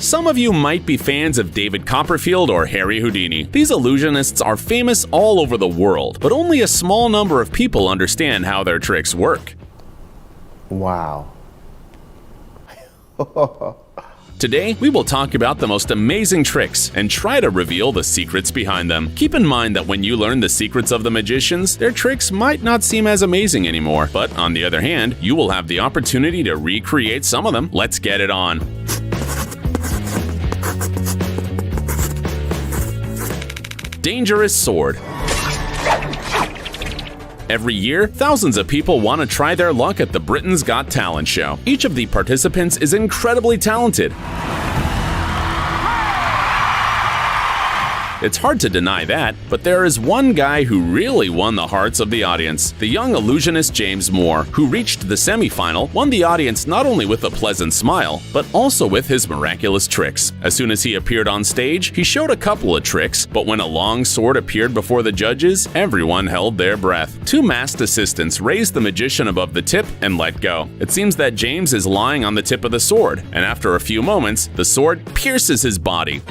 Some of you might be fans of David Copperfield or Harry Houdini. These illusionists are famous all over the world, but only a small number of people understand how their tricks work. Wow. Today, we will talk about the most amazing tricks and try to reveal the secrets behind them. Keep in mind that when you learn the secrets of the magicians, their tricks might not seem as amazing anymore. But on the other hand, you will have the opportunity to recreate some of them. Let's get it on. Dangerous sword. Every year, thousands of people want to try their luck at the Britain's Got Talent show. Each of the participants is incredibly talented. It's hard to deny that, but there is one guy who really won the hearts of the audience. The young illusionist James Moore, who reached the semi-final, won the audience not only with a pleasant smile, but also with his miraculous tricks. As soon as he appeared on stage, he showed a couple of tricks, but when a long sword appeared before the judges, everyone held their breath. Two masked assistants raised the magician above the tip and let go. It seems that James is lying on the tip of the sword, and after a few moments, the sword pierces his body.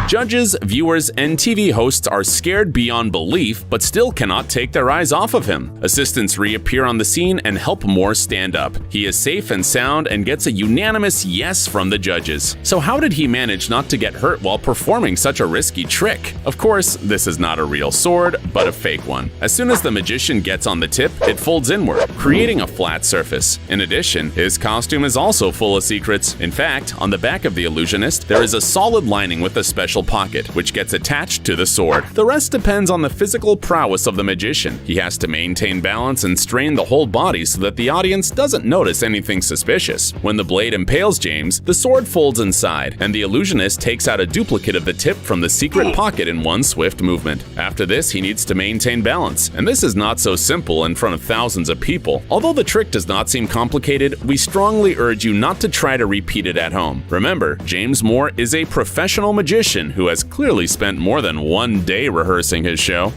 Judges, viewers, and TV hosts are scared beyond belief, but still cannot take their eyes off of him. Assistants reappear on the scene and help Moore stand up. He is safe and sound and gets a unanimous yes from the judges. So how did he manage not to get hurt while performing such a risky trick? Of course, this is not a real sword, but a fake one. As soon as the magician gets on the tip, it folds inward, creating a flat surface. In addition, his costume is also full of secrets. In fact, on the back of the illusionist, there is a solid lining with a special pocket, which gets attached to the sword. The rest depends on the physical prowess of the magician. He has to maintain balance and strain the whole body so that the audience doesn't notice anything suspicious. When the blade impales James, the sword folds inside, and the illusionist takes out a duplicate of the tip from the secret pocket in one swift movement. After this, he needs to maintain balance, and this is not so simple in front of thousands of people. Although the trick does not seem complicated, we strongly urge you not to try to repeat it at home. Remember, James Moore is a professional magician who has clearly spent more than one day rehearsing his show.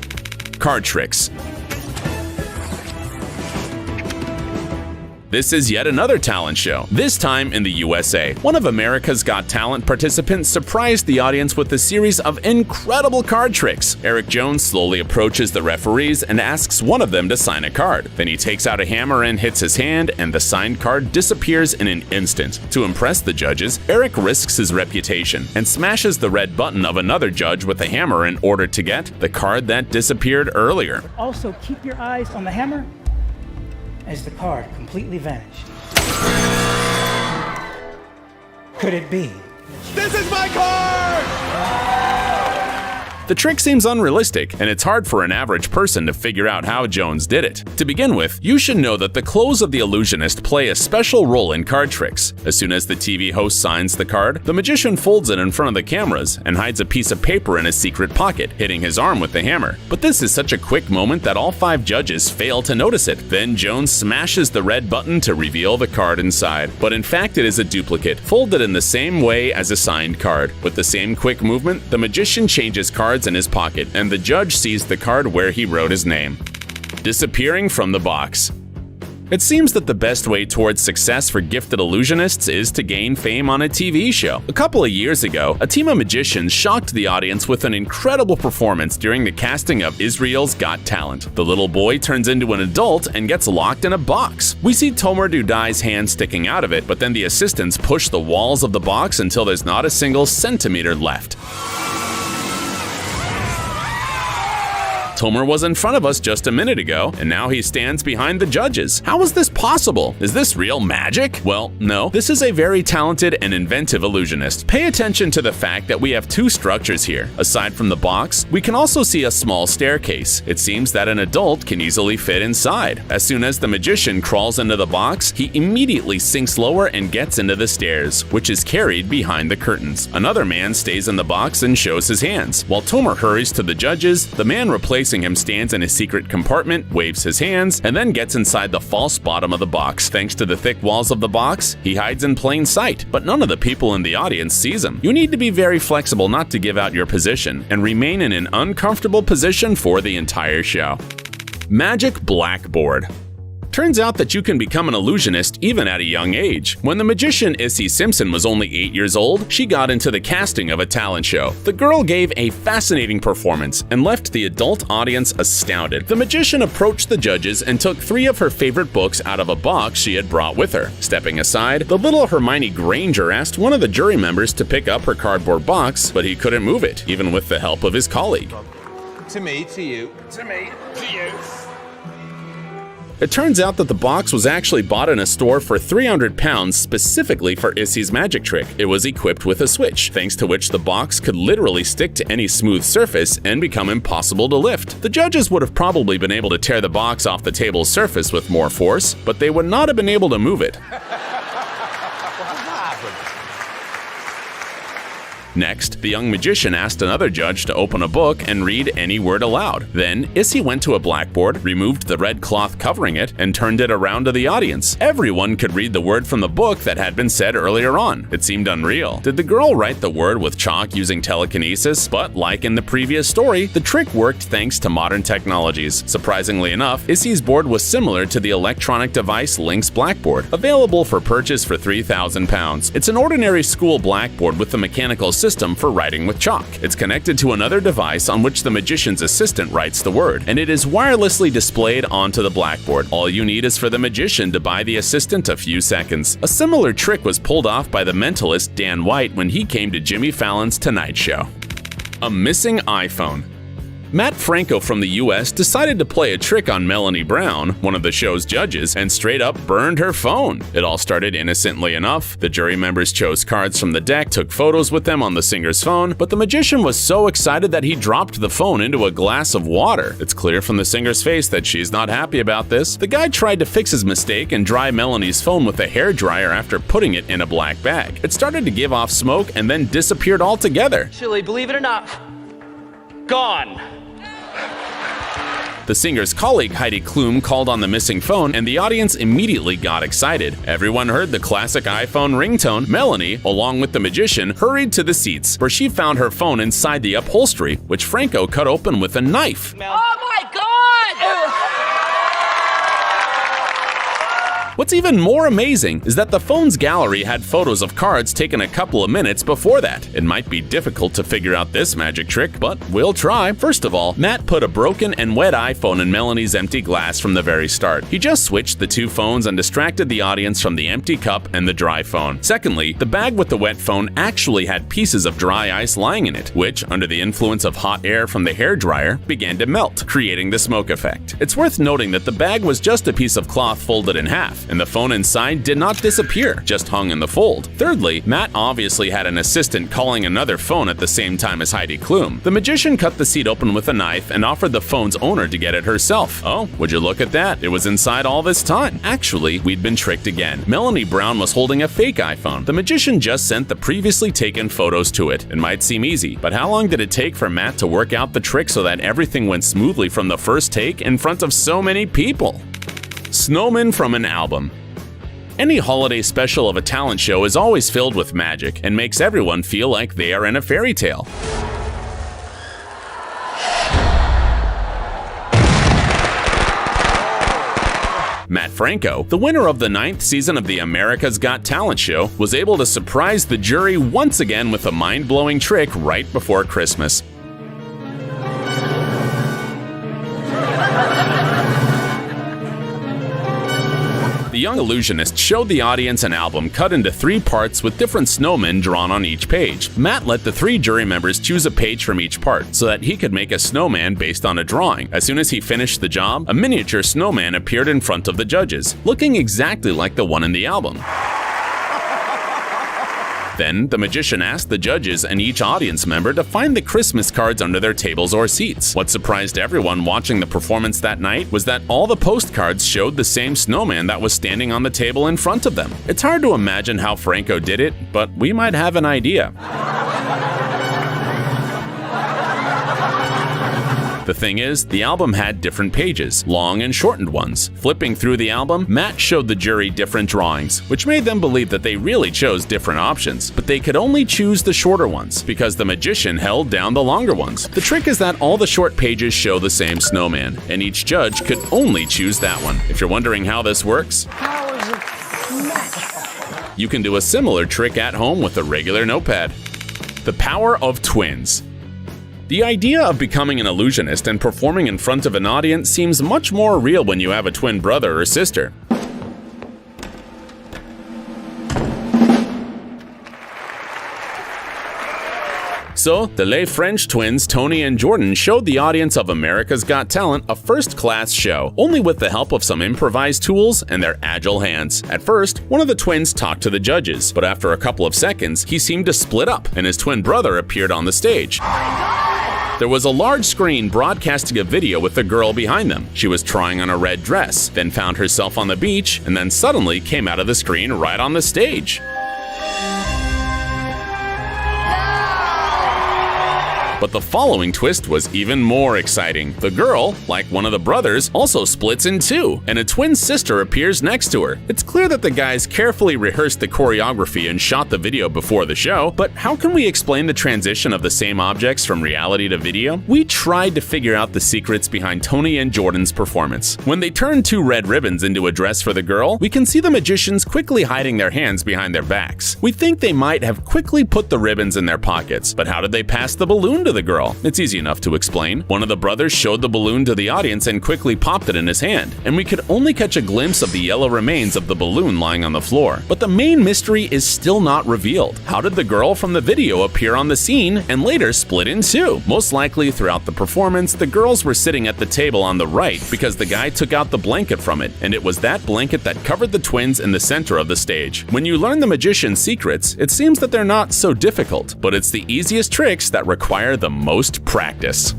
Card tricks. This is yet another talent show, this time in the USA. One of America's Got Talent participants surprised the audience with a series of incredible card tricks. Eric Jones slowly approaches the referees and asks one of them to sign a card. Then he takes out a hammer and hits his hand, and the signed card disappears in an instant. To impress the judges, Eric risks his reputation and smashes the red button of another judge with a hammer in order to get the card that disappeared earlier. Also, keep your eyes on the hammer as the card completely vanished. Could it be? This is my card! The trick seems unrealistic, and it's hard for an average person to figure out how Jones did it. To begin with, you should know that the clothes of the illusionist play a special role in card tricks. As soon as the TV host signs the card, the magician folds it in front of the cameras and hides a piece of paper in his secret pocket, hitting his arm with the hammer. But this is such a quick moment that all 5 judges fail to notice it. Then Jones smashes the red button to reveal the card inside. But in fact, it is a duplicate, folded in the same way as a signed card. With the same quick movement, the magician changes cards in his pocket, and the judge sees the card where he wrote his name. Disappearing from the box. It seems that the best way towards success for gifted illusionists is to gain fame on a TV show. A couple of years ago, a team of magicians shocked the audience with an incredible performance during the casting of Israel's Got Talent. The little boy turns into an adult and gets locked in a box. We see Tomer Dudai's hand sticking out of it, but then the assistants push the walls of the box until there's not a single centimeter left. Tomer was in front of us just a minute ago, and now he stands behind the judges. How is this possible? Is this real magic? Well, no. This is a very talented and inventive illusionist. Pay attention to the fact that we have 2 structures here. Aside from the box, we can also see a small staircase. It seems that an adult can easily fit inside. As soon as the magician crawls into the box, he immediately sinks lower and gets into the stairs, which is carried behind the curtains. Another man stays in the box and shows his hands. While Tomer hurries to the judges, the man replacing him stands in a secret compartment, waves his hands, and then gets inside the false bottom of the box. Thanks to the thick walls of the box, he hides in plain sight, but none of the people in the audience sees him. You need to be very flexible not to give out your position, and remain in an uncomfortable position for the entire show. Magic blackboard. Turns out that you can become an illusionist even at a young age. When the magician Issy Simpson was only 8 years old, she got into the casting of a talent show. The girl gave a fascinating performance and left the adult audience astounded. The magician approached the judges and took 3 of her favorite books out of a box she had brought with her. Stepping aside, the little Hermione Granger asked one of the jury members to pick up her cardboard box, but he couldn't move it, even with the help of his colleague. To me, to you. To me, to you. It turns out that the box was actually bought in a store for £300 specifically for Issy's magic trick. It was equipped with a switch, thanks to which the box could literally stick to any smooth surface and become impossible to lift. The judges would have probably been able to tear the box off the table's surface with more force, but they would not have been able to move it. Next, the young magician asked another judge to open a book and read any word aloud. Then, Issy went to a blackboard, removed the red cloth covering it, and turned it around to the audience. Everyone could read the word from the book that had been said earlier on. It seemed unreal. Did the girl write the word with chalk using telekinesis? But like in the previous story, the trick worked thanks to modern technologies. Surprisingly enough, Issy's board was similar to the electronic device Lynx Blackboard, available for purchase for £3,000. It's an ordinary school blackboard with a mechanical system for writing with chalk. It's connected to another device on which the magician's assistant writes the word, and it is wirelessly displayed onto the blackboard. All you need is for the magician to buy the assistant a few seconds. A similar trick was pulled off by the mentalist Dan White when he came to Jimmy Fallon's Tonight Show. A missing iPhone. Matt Franco from the US decided to play a trick on Melanie Brown, one of the show's judges, and straight up burned her phone. It all started innocently enough. The jury members chose cards from the deck, took photos with them on the singer's phone, but the magician was so excited that he dropped the phone into a glass of water. It's clear from the singer's face that she's not happy about this. The guy tried to fix his mistake and dry Melanie's phone with a hairdryer after putting it in a black bag. It started to give off smoke and then disappeared altogether. Actually, believe it or not, gone. The singer's colleague Heidi Klum called on the missing phone, and the audience immediately got excited. Everyone heard the classic iPhone ringtone. Melanie, along with the magician, hurried to the seats, where she found her phone inside the upholstery, which Franco cut open with a knife. Oh my God! What's even more amazing is that the phone's gallery had photos of cards taken a couple of minutes before that. It might be difficult to figure out this magic trick, but we'll try. First of all, Matt put a broken and wet iPhone in Melanie's empty glass from the very start. He just switched the two phones and distracted the audience from the empty cup and the dry phone. Secondly, the bag with the wet phone actually had pieces of dry ice lying in it, which, under the influence of hot air from the hairdryer, began to melt, creating the smoke effect. It's worth noting that the bag was just a piece of cloth folded in half, and the phone inside did not disappear, just hung in the fold. Thirdly, Matt obviously had an assistant calling another phone at the same time as Heidi Klum. The magician cut the seat open with a knife and offered the phone's owner to get it herself. Oh, would you look at that? It was inside all this time. Actually, we'd been tricked again. Melanie Brown was holding a fake iPhone. The magician just sent the previously taken photos to it. It might seem easy, but how long did it take for Matt to work out the trick so that everything went smoothly from the first take in front of so many people? Snowman from an album. Any holiday special of a talent show is always filled with magic and makes everyone feel like they are in a fairy tale. Matt Franco, the winner of the 9th season of the America's Got Talent show, was able to surprise the jury once again with a mind-blowing trick right before Christmas. The young illusionist showed the audience an album cut into 3 parts with different snowmen drawn on each page. Matt let the 3 jury members choose a page from each part so that he could make a snowman based on a drawing. As soon as he finished the job, a miniature snowman appeared in front of the judges, looking exactly like the one in the album. Then, the magician asked the judges and each audience member to find the Christmas cards under their tables or seats. What surprised everyone watching the performance that night was that all the postcards showed the same snowman that was standing on the table in front of them. It's hard to imagine how Franco did it, but we might have an idea. The thing is, the album had different pages, long and shortened ones. Flipping through the album, Matt showed the jury different drawings, which made them believe that they really chose different options, but they could only choose the shorter ones because the magician held down the longer ones. The trick is that all the short pages show the same snowman, and each judge could only choose that one. If you're wondering how this works, you can do a similar trick at home with a regular notepad. The power of twins. The idea of becoming an illusionist and performing in front of an audience seems much more real when you have a twin brother or sister. So, the Les French twins Tony and Jordan showed the audience of America's Got Talent a first-class show, only with the help of some improvised tools and their agile hands. At first, one of the twins talked to the judges, but after a couple of seconds, he seemed to split up, and his twin brother appeared on the stage. There was a large screen broadcasting a video with the girl behind them. She was trying on a red dress, then found herself on the beach, and then suddenly came out of the screen right on the stage. But the following twist was even more exciting. The girl, like one of the brothers, also splits in two, and a twin sister appears next to her. It's clear that the guys carefully rehearsed the choreography and shot the video before the show, but how can we explain the transition of the same objects from reality to video? We tried to figure out the secrets behind Tony and Jordan's performance. When they turned two red ribbons into a dress for the girl, we can see the magicians quickly hiding their hands behind their backs. We think they might have quickly put the ribbons in their pockets, but how did they pass the balloon to the girl? It's easy enough to explain. One of the brothers showed the balloon to the audience and quickly popped it in his hand, and we could only catch a glimpse of the yellow remains of the balloon lying on the floor. But the main mystery is still not revealed. How did the girl from the video appear on the scene and later split in two? Most likely throughout the performance, the girls were sitting at the table on the right because the guy took out the blanket from it, and it was that blanket that covered the twins in the center of the stage. When you learn the magician's secrets, it seems that they're not so difficult, but it's the easiest tricks that require the most practice.